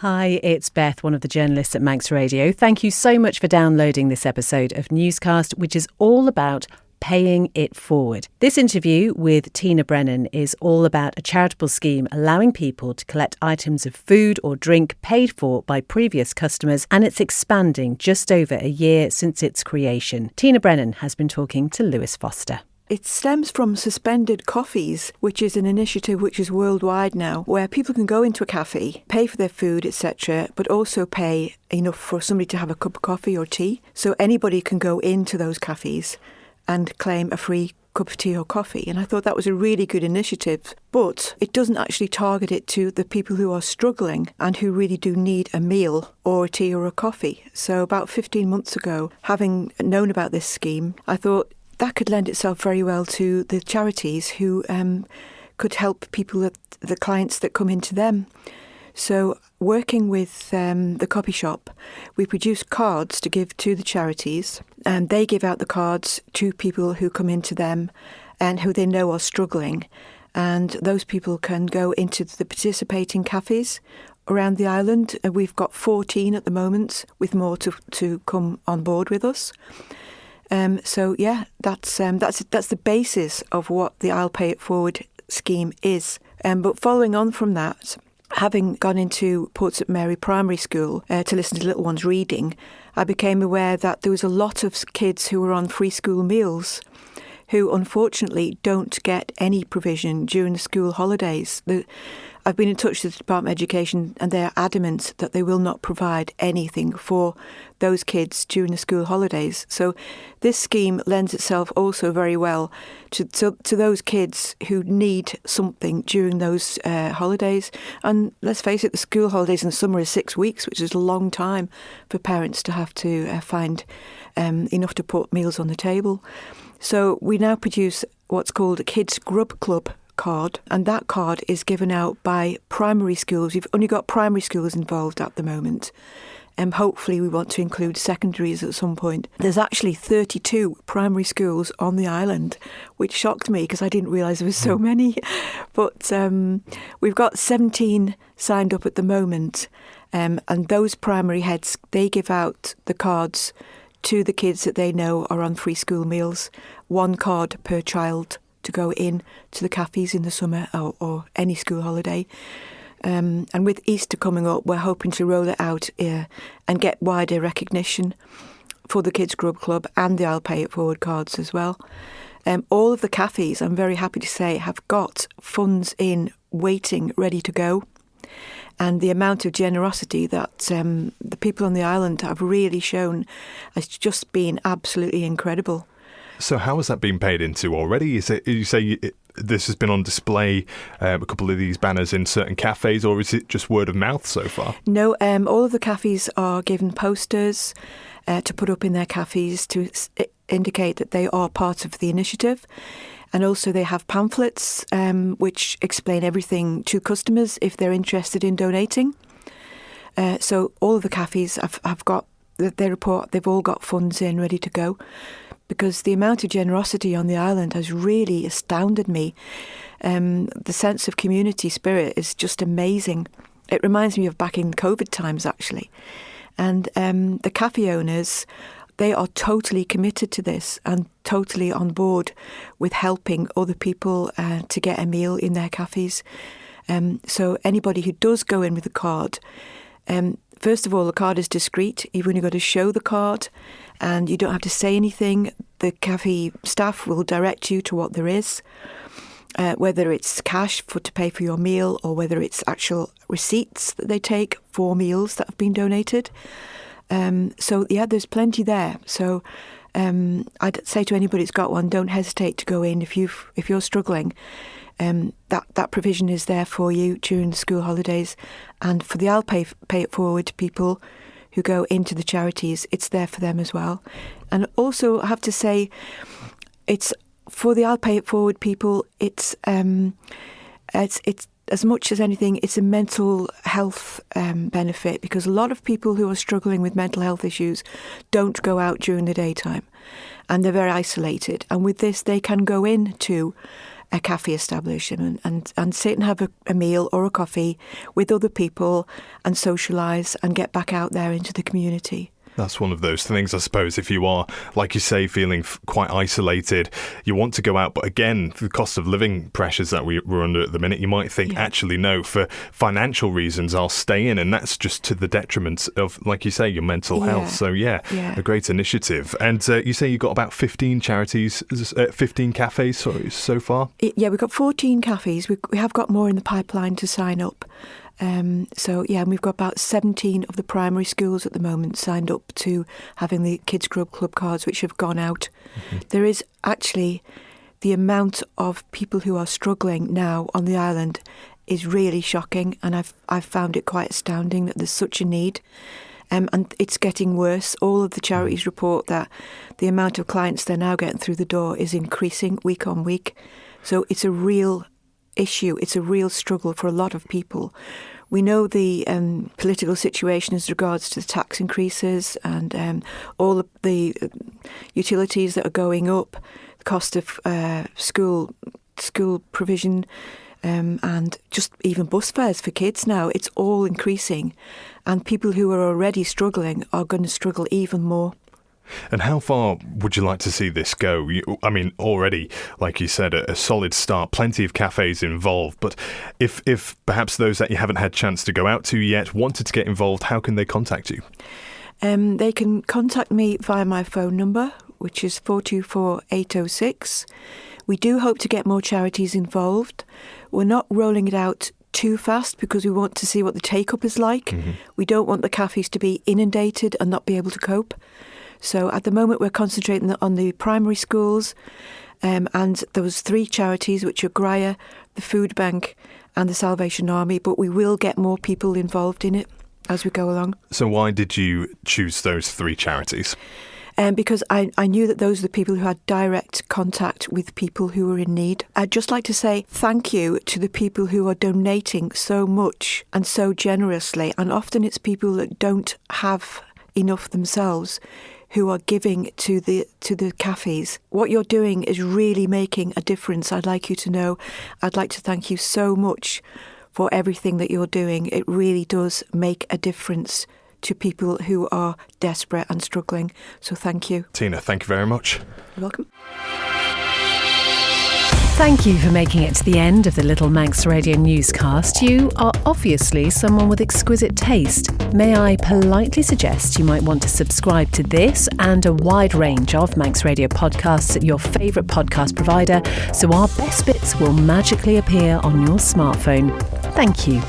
Hi, it's Beth, one of the journalists at Manx Radio. Thank you so much for downloading this episode of Newscast, which is all about paying it forward. This interview with Tina Brennan is all about a charitable scheme allowing people to collect items of food or drink paid for by previous customers, and it's expanding just over a year since its creation. Tina Brennan has been talking to Lewis Foster. It stems from Suspended Coffees, which is an initiative which is worldwide now, where people can go into a cafe, pay for their food, etc., but also pay enough for somebody to have a cup of coffee or tea. So anybody can go into those cafes and claim a free cup of tea or coffee. And I thought that was a really good initiative, but it doesn't actually target it to the people who are struggling and who really do need a meal or a tea or a coffee. So about 15 months ago, having known about this scheme, I thought that could lend itself very well to the charities who could help people, the clients that come into them. So working with the copy shop, we produce cards to give to the charities, and they give out the cards to people who come into them and who they know are struggling. And those people can go into the participating cafes around the island. We've got 14 at the moment, with more to come on board with us. That's the basis of what the I'll Pay It Forward scheme is. But following on from that, having gone into Port St Mary Primary School to listen to little ones reading, I became aware that there was a lot of kids who were on free school meals who unfortunately don't get any provision during the school holidays. I've been in touch with the Department of Education, and they are adamant that they will not provide anything for those kids during the school holidays. So this scheme lends itself also very well to those kids who need something during those holidays. And let's face it, the school holidays in the summer is 6 weeks, which is a long time for parents to have to find enough to put meals on the table. So we now produce what's called a Kids Grub Club card, and that card is given out by primary schools. We've only got primary schools involved at the moment, and hopefully we want to include secondaries at some point. There's actually 32 primary schools on the island, which shocked me because I didn't realise there was so many. But we've got 17 signed up at the moment, and those primary heads, they give out the cards to the kids that they know are on free school meals, one card per child to go in to the cafes in the summer or any school holiday. And with Easter coming up, we're hoping to roll it out and get wider recognition for the Kids Grub Club and the I'll Pay It Forward cards as well. All of the cafes, I'm very happy to say, have got funds in waiting, ready to go. And the amount of generosity that the people on the island have really shown has just been absolutely incredible. So how has that been paid into already? Is it, you say this has been on display, a couple of these banners in certain cafes, or is it just word of mouth so far? No, all of the cafes are given posters to put up in their cafes to indicate that they are part of the initiative. And also they have pamphlets which explain everything to customers if they're interested in donating. So all of the cafes have got their report, they've all got funds in ready to go, because the amount of generosity on the island has really astounded me. The sense of community spirit is just amazing. It reminds me of back in COVID times, actually. And the cafe owners, they are totally committed to this and totally on board with helping other people to get a meal in their cafes. So anybody who does go in with a card, first of all, the card is discreet. You've only got to show the card and you don't have to say anything. The cafe staff will direct you to what there is, whether it's cash to pay for your meal or whether it's actual receipts that they take for meals that have been donated. There's plenty there. So I'd say to anybody that's got one, don't hesitate to go in if you're struggling. That provision is there for you during the school holidays, and for the I'll Pay It Forward people who go into the charities, it's there for them as well. And also, I have to say, it's for the I'll Pay It Forward people. It's as much as anything, it's a mental health benefit, because a lot of people who are struggling with mental health issues don't go out during the daytime and they're very isolated. And with this, they can go in to a cafe establishment and sit and have a meal or a coffee with other people and socialise and get back out there into the community. That's one of those things, I suppose, if you are, like you say, feeling quite isolated, you want to go out. But again, the cost of living pressures that we're under at the minute, you might think, actually, no, for financial reasons, I'll stay in. And that's just to the detriment of, like you say, your mental health. So, a great initiative. And you say you've got about 15 charities, 15 cafes so far? Yeah, we've got 14 cafes. We have got more in the pipeline to sign up. And we've got about 17 of the primary schools at the moment signed up to having the Kids Grub Club cards, which have gone out. Mm-hmm. There is actually the amount of people who are struggling now on the island is really shocking, and I've found it quite astounding that there's such a need. And it's getting worse. All of the charities report that the amount of clients they're now getting through the door is increasing week on week. So it's a real issue. It's a real struggle for a lot of people. We know the political situation as regards to the tax increases and all of the utilities that are going up, the cost of school provision, and just even bus fares for kids now. It's all increasing, and people who are already struggling are going to struggle even more. And how far would you like to see this go? I mean, already, like you said, a solid start, plenty of cafes involved. But if perhaps those that you haven't had a chance to go out to yet wanted to get involved, how can they contact you? They can contact me via my phone number, which is 424-806. We do hope to get more charities involved. We're not rolling it out too fast because we want to see what the take-up is like. Mm-hmm. We don't want the cafes to be inundated and not be able to cope. So at the moment we're concentrating on the primary schools, and those 3 charities, which are Graia, the Food Bank and the Salvation Army, but we will get more people involved in it as we go along. So why did you choose those 3 charities? Because I knew that those are the people who had direct contact with people who were in need. I'd just like to say thank you to the people who are donating so much and so generously, and often it's people that don't have enough themselves who are giving to the cafes. What you're doing is really making a difference. I'd like you to know. I'd like to thank you so much for everything that you're doing. It really does make a difference to people who are desperate and struggling. So thank you. Tina, thank you very much. You're welcome. Thank you for making it to the end of the Little Manx Radio newscast. You are obviously someone with exquisite taste. May I politely suggest you might want to subscribe to this and a wide range of Manx Radio podcasts at your favourite podcast provider so our best bits will magically appear on your smartphone. Thank you.